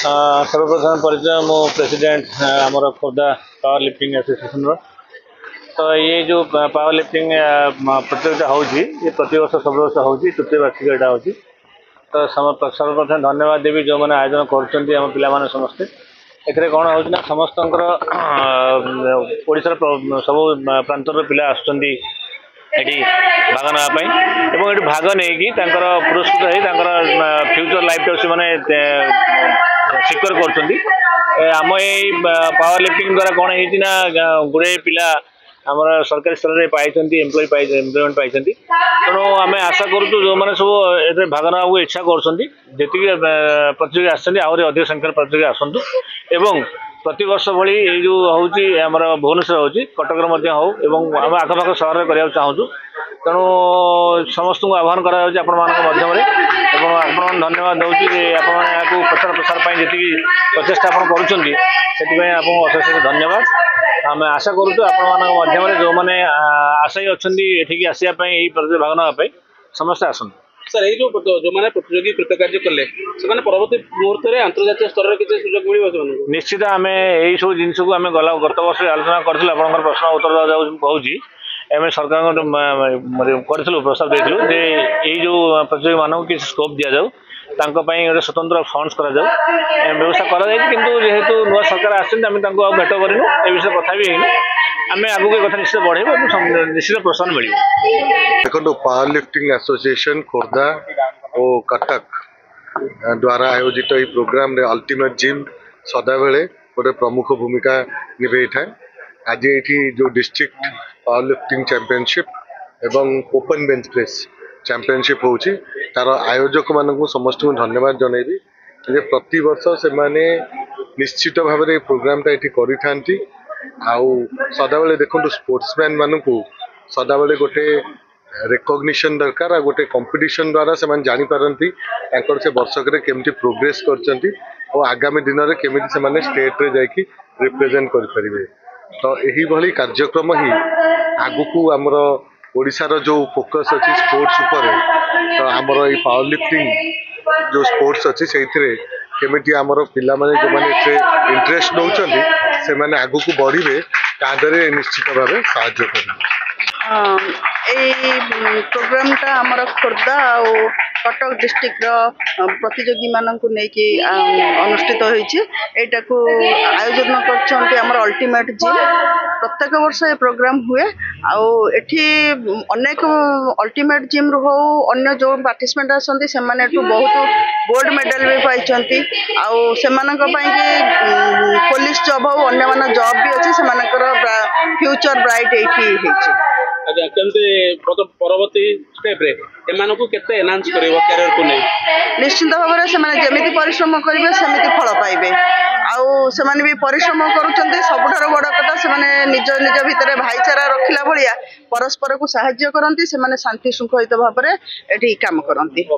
सर्वप्रथम परिचय मो प्रेसिडेंट आमर खोर्धा पावर लिफ्टिंग एसोसिएशन तो ये जो पावर लिफ्टिंग प्रतियोगिता होगी ये प्रति वर्ष सब वर्ष होगी तृतीय वार्षिक यहाँ हो तो सर्वप्रथम धन्यवाद देवी जो मैंने आयोजन कर पिला समस्ते एथे कौन हो समस्त ओडिशार सब प्रांतर पिला आसुँच एटी भाग नापी और ये भाग नहीं पुरस्कृत हो फ्यूचर लाइफ टाइम से मैंने सिक्योर कर आम ये पावर लिफ्टिंग द्वारा कौन होना गुड़े पिला आमर सरकारी स्तर में पाई एम्प्लॉयमेंट पाई तेणु आम आशा करूँ जो मैंने सब ये भाग ना इच्छा कर प्रतियोगी आहरी अधिक संख्यार प्रतियोगी आसतु एवं प्रति वर्ष भली ये जो होमर भुवनेश्वर हो कटक हो आम आखपाख सहर में करने चाहूँ तेणु समस्त को आह्वान कर धन्यवाद दूँ आपको प्रचार प्रसार जी प्रचेषा आपको अशेष धन्यवाद आम आशा करूँ आपण जो मैंने आशायी अच्छा ये आसापी भाग नापी समस्ते आसतु सर ये जो मैंने प्रतियोगी कृतकार्य कले से परवर्ती मुहूर्त में अंतर्जातीय स्तर में किसी सुजोग मिल निश्चित आम यही सब जिनस को आम गला गत वर्ष आलोचना करूँ आप प्रश्न उत्तर कहूँ आम सरकार करूँ प्रस्ताव देलु जे यही जो प्रतियोगी मानक किसी स्कोप दि जाऊ गोटे स्वतंत्र फंड्स कर व्यवस्था करेतु नुआ सरकार आम भेट करूँ ए विषय कथा भी आम आगे कथा निश्चित बढ़े निश्चित प्रोत्साहन मिल देखो पावर लिफ्टिंग एसोसिएशन खोर्धा और कटक द्वारा आयोजित यह प्रोग्राम रे अल्टीमेट जिम सदा बेले गोटे प्रमुख भूमिका निभे था आज ये जो डिस्ट्रिक्ट पावर लिफ्टिंग चैंपियनशिप एवं ओपन बेंच प्रेस चैंपियनशिप हो तार आयोजक मानक समस्त को धन्यवाद जनइबी जे प्रति वर्ष से माने निश्चित भाव में प्रोग्राम ये करी सदाबले देखो स्पोर्ट्समैन मानक सदाबले गोटे रेकग्निशन दरकार गोटे कंपटीशन द्वारा से जानी पारती से वर्षक केमती प्रोग्रेस कर आगामी दिन में केमी से स्टेट रे जाकि रिप्रेजेंट करें तो यही भली कार्यक्रम ही आगु आमर ओडिशार जो फोकस अच्छी स्पोर्ट्स उपर तो आमर ये पावर लिफ्टिंग जो स्पोर्ट्स अच्छी से केमिटी आमर पिला माने जो माने इंटरेस्ट नौचंदी से माने आगु को बढ़िबे तादरे निश्चित भाव साहाय्य करें प्रोग्राम टा आमर खोर्धा और कटक डिस्ट्रिक्ट प्रतियोगी मानक लेकिन अनुष्ठित होटा को आयोजन कर अल्टीमेट जिम प्रत्येक वर्ष ये प्रोग्राम हुए आठी अनेक अल्टीमेट जिम रू हो अन्य जो पार्टिसिपेंट आसती से बहुत गोल्ड मेडल भी पाई पुलिस जॉब हो अन्य जॉब भी अच्छे से फ्यूचर ब्राइट ये अच्छा केमती परवर्ती स्टेप रे एमान को केते एनहांस करिवो कैरियर को नै निश्चित भाव में से जेमिति परिश्रम करिवे सेमिति फल पाइबे आउ से माने भी परिश्रम करूचंते सबठार बड़ कथा से माने निज निज भितरे भाईचारा रखिला भलिया परस्पर को सहाय्य करंती से माने शांति शृंखलित भाव में एठी काम करंती।